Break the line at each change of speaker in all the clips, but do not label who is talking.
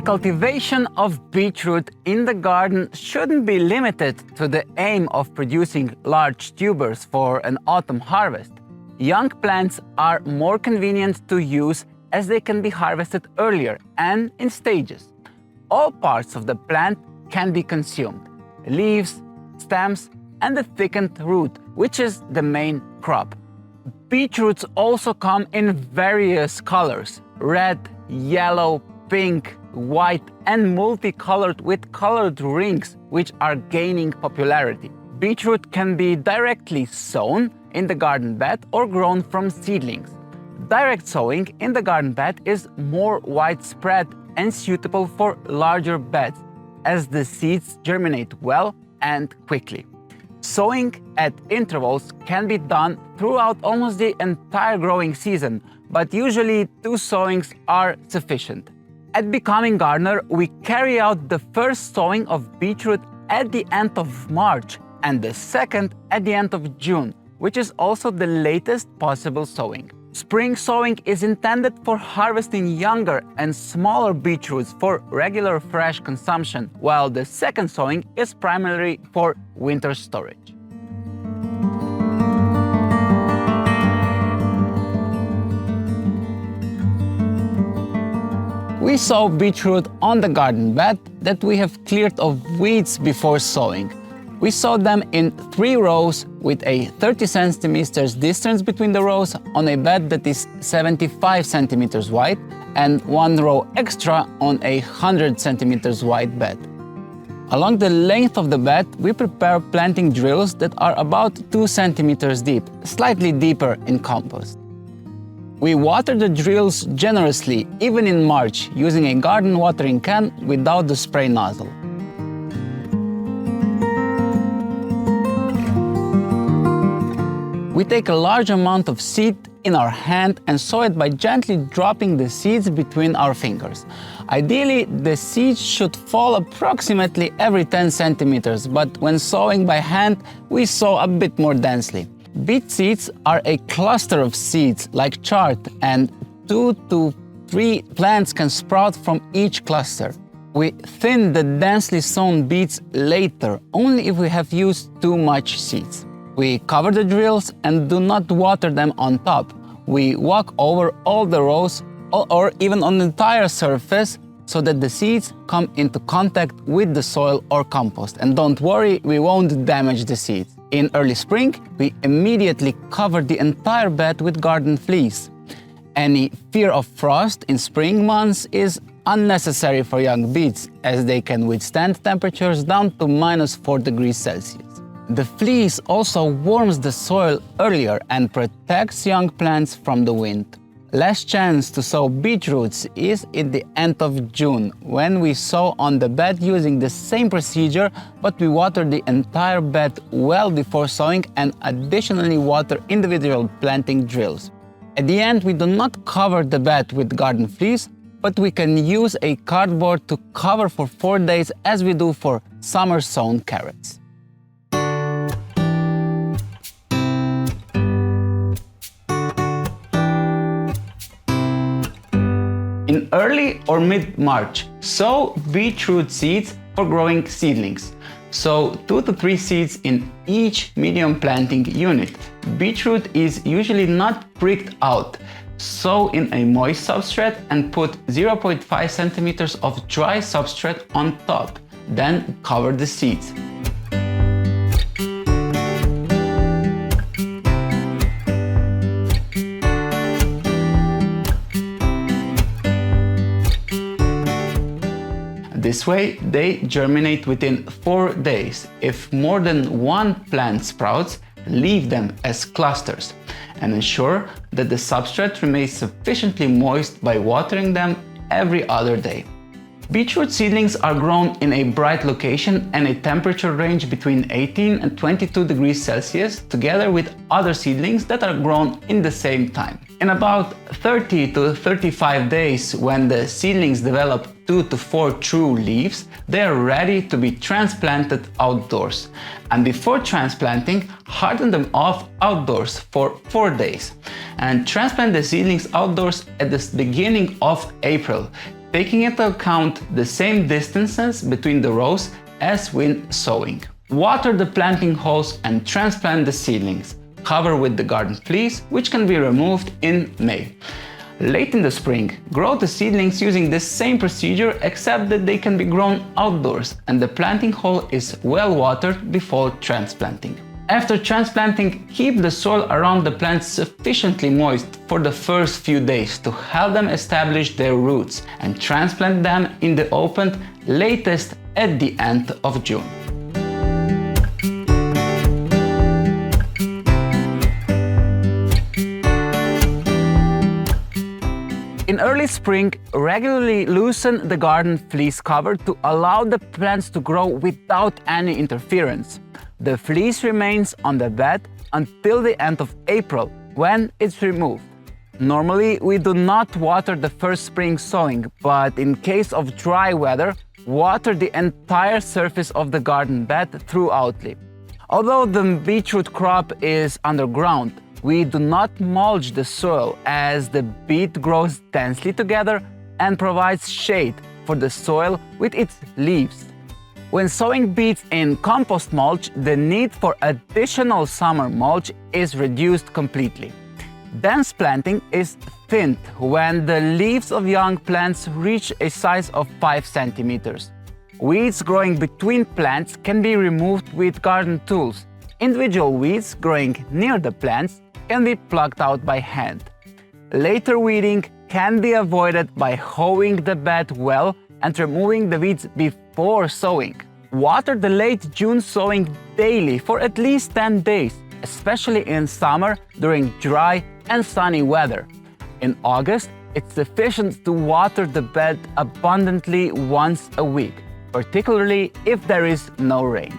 cultivation of beetroot in the garden shouldn't be limited to the aim of producing large tubers for an autumn harvest. Young plants are more convenient to use as they can be harvested earlier and in stages. All parts of the plant can be consumed: leaves, stems, and the thickened root, which is the main crop. Beetroots also come in various colors: red, yellow, pink, white, and multicolored with colored rings, which are gaining popularity. Beetroot can be directly sown in the garden bed or grown from seedlings. Direct sowing in the garden bed is more widespread and suitable for larger beds, as the seeds germinate well and quickly. Sowing at intervals can be done throughout almost the entire growing season, but usually 2 sowings are sufficient. At Becoming Gardener, we carry out the first sowing of beetroot at the end of March and the second at the end of June, which is also the latest possible sowing. Spring sowing is intended for harvesting younger and smaller beetroots for regular fresh consumption, while the second sowing is primarily for winter storage. We sow beetroot on the garden bed that we have cleared of weeds before sowing. We sow them in 3 rows with a 30 centimeters distance between the rows on a bed that is 75 centimeters wide and 1 row extra on a 100 centimeters wide bed. Along the length of the bed, we prepare planting drills that are about 2 centimeters deep, slightly deeper in compost. We water the drills generously, even in March, using a garden watering can without the spray nozzle. We take a large amount of seed in our hand and sow it by gently dropping the seeds between our fingers. Ideally, the seeds should fall approximately every 10 centimeters, but when sowing by hand, we sow a bit more densely. Beet seeds are a cluster of seeds, like chard, and 2 to 3 plants can sprout from each cluster. We thin the densely sown beets later, only if we have used too much seeds. We cover the drills and do not water them on top. We walk over all the rows or even on the entire surface so that the seeds come into contact with the soil or compost. And don't worry, we won't damage the seeds. In early spring, we immediately cover the entire bed with garden fleece. Any fear of frost in spring months is unnecessary for young beets, as they can withstand temperatures down to -4 degrees Celsius. The fleece also warms the soil earlier and protects young plants from the wind. Last chance to sow beetroots is at the end of June, when we sow on the bed using the same procedure, but we water the entire bed well before sowing and additionally water individual planting drills. At the end, we do not cover the bed with garden fleece, but we can use a cardboard to cover for 4 days as we do for summer sown carrots. In early or mid-March, sow beetroot seeds for growing seedlings. Sow 2 to 3 seeds in each medium planting unit. Beetroot is usually not pricked out. Sow in a moist substrate and put 0.5 centimeters of dry substrate on top. Then cover the seeds. This way, they germinate within 4 days. If more than 1 plant sprouts, leave them as clusters and ensure that the substrate remains sufficiently moist by watering them every other day. Beetroot seedlings are grown in a bright location and a temperature range between 18 and 22 degrees Celsius, together with other seedlings that are grown in the same time. In about 30 to 35 days, when the seedlings develop 2 to 4 true leaves, they are ready to be transplanted outdoors. And before transplanting, harden them off outdoors for 4 days. And transplant the seedlings outdoors at the beginning of April. taking into account the same distances between the rows as when sowing. Water the planting holes and transplant the seedlings. Cover with the garden fleece, which can be removed in May. Late in the spring, grow the seedlings using the same procedure, except that they can be grown outdoors and the planting hole is well watered before transplanting. After transplanting, keep the soil around the plants sufficiently moist for the first few days to help them establish their roots, and transplant them in the open latest at the end of June. In early spring, regularly loosen the garden fleece cover to allow the plants to grow without any interference. The fleece remains on the bed until the end of April, when it's removed. Normally, we do not water the first spring sowing, but in case of dry weather, water the entire surface of the garden bed throughoutly. Although the beetroot crop is underground, we do not mulch the soil, as the beet grows densely together and provides shade for the soil with its leaves. When sowing beets in compost mulch, the need for additional summer mulch is reduced completely. Dense planting is thinned when the leaves of young plants reach a size of 5 centimeters. Weeds growing between plants can be removed with garden tools. Individual weeds growing near the plants can be plucked out by hand. Later weeding can be avoided by hoeing the bed well and removing the weeds before sowing. Water the late June sowing daily for at least 10 days, especially in summer during dry and sunny weather. In August, it's sufficient to water the bed abundantly once a week, particularly if there is no rain.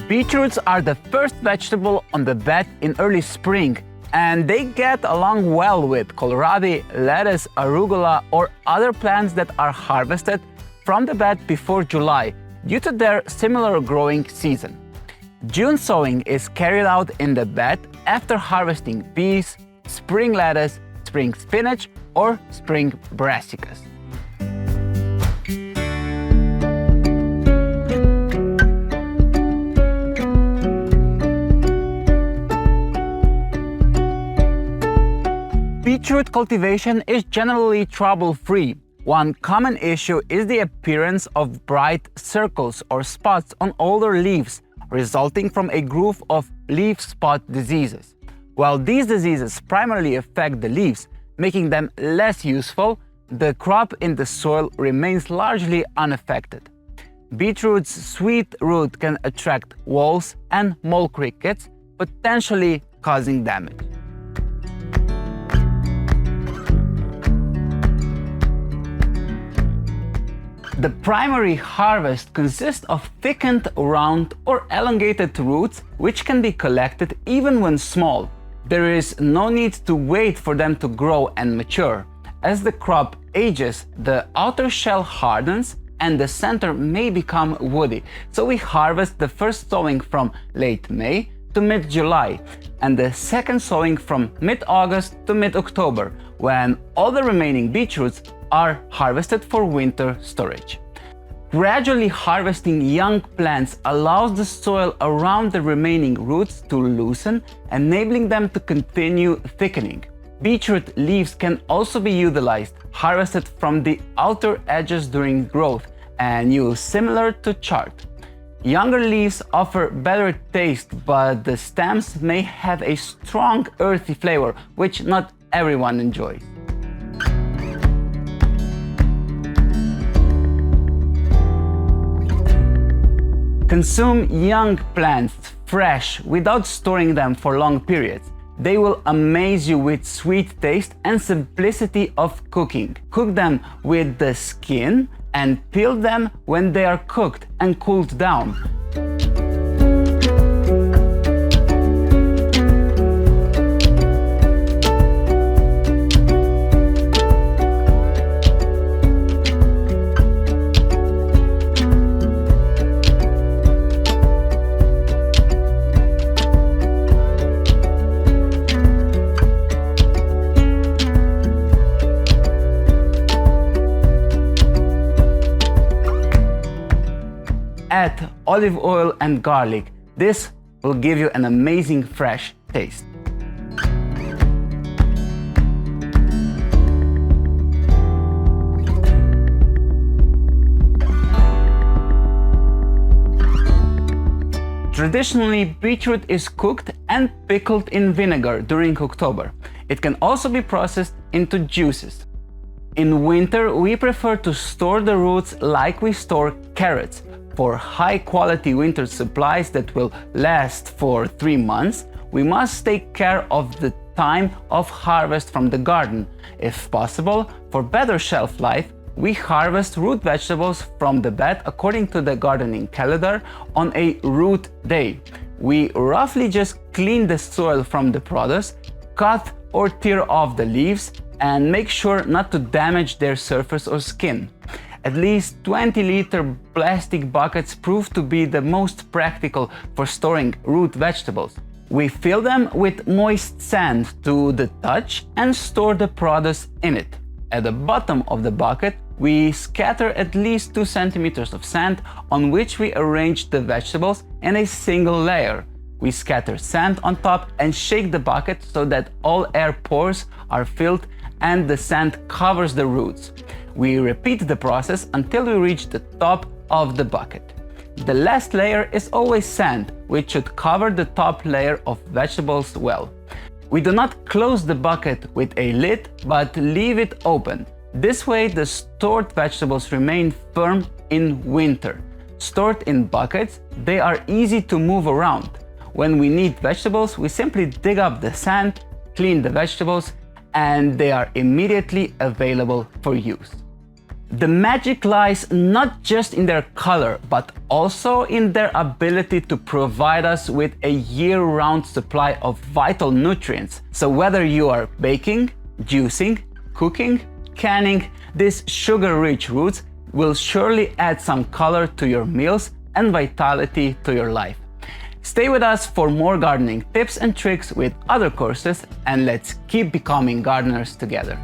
Beetroots are the first vegetable on the bed in early spring, and they get along well with kohlrabi, lettuce, arugula, or other plants that are harvested from the bed before July due to their similar growing season. June sowing is carried out in the bed after harvesting peas, spring lettuce, spring spinach, or spring brassicas. Beetroot cultivation is generally trouble-free. One common issue is the appearance of bright circles or spots on older leaves, resulting from a group of leaf spot diseases. While these diseases primarily affect the leaves, making them less useful, the crop in the soil remains largely unaffected. Beetroot's sweet root can attract voles and mole crickets, potentially causing damage. The primary harvest consists of thickened, round, or elongated roots which can be collected even when small. There is no need to wait for them to grow and mature. As the crop ages, the outer shell hardens and the center may become woody. So we harvest the first sowing from late May to mid-July and the second sowing from mid-August to mid-October, when all the remaining beetroots are harvested for winter storage. Gradually harvesting young plants allows the soil around the remaining roots to loosen, enabling them to continue thickening. Beetroot leaves can also be utilized, harvested from the outer edges during growth, and used similar to chard. Younger leaves offer better taste, but the stems may have a strong earthy flavor, which not everyone enjoys. Consume young plants fresh without storing them for long periods. They will amaze you with sweet taste and simplicity of cooking. Cook them with the skin and peel them when they are cooked and cooled down. add olive oil and garlic. This will give you an amazing fresh taste. Traditionally, beetroot is cooked and pickled in vinegar during October. It can also be processed into juices. In winter, we prefer to store the roots like we store carrots. For high-quality winter supplies that will last for 3 months, we must take care of the time of harvest from the garden. If possible, for better shelf life, we harvest root vegetables from the bed according to the gardening calendar on a root day. We roughly just clean the soil from the produce, cut or tear off the leaves, and make sure not to damage their surface or skin. At least 20-liter plastic buckets prove to be the most practical for storing root vegetables. We fill them with moist sand to the touch and store the produce in it. At the bottom of the bucket, we scatter at least 2 centimeters of sand on which we arrange the vegetables in a single layer. We scatter sand on top and shake the bucket so that all air pores are filled and the sand covers the roots. We repeat the process until we reach the top of the bucket. The last layer is always sand, which should cover the top layer of vegetables well. We do not close the bucket with a lid, but leave it open. This way, the stored vegetables remain firm in winter. Stored in buckets, they are easy to move around. When we need vegetables, we simply dig up the sand, clean the vegetables, and they are immediately available for use. The magic lies not just in their color, but also in their ability to provide us with a year-round supply of vital nutrients. So whether you are baking, juicing, cooking, canning, these sugar-rich roots will surely add some color to your meals and vitality to your life. Stay with us for more gardening tips and tricks with other courses, and let's keep becoming gardeners together.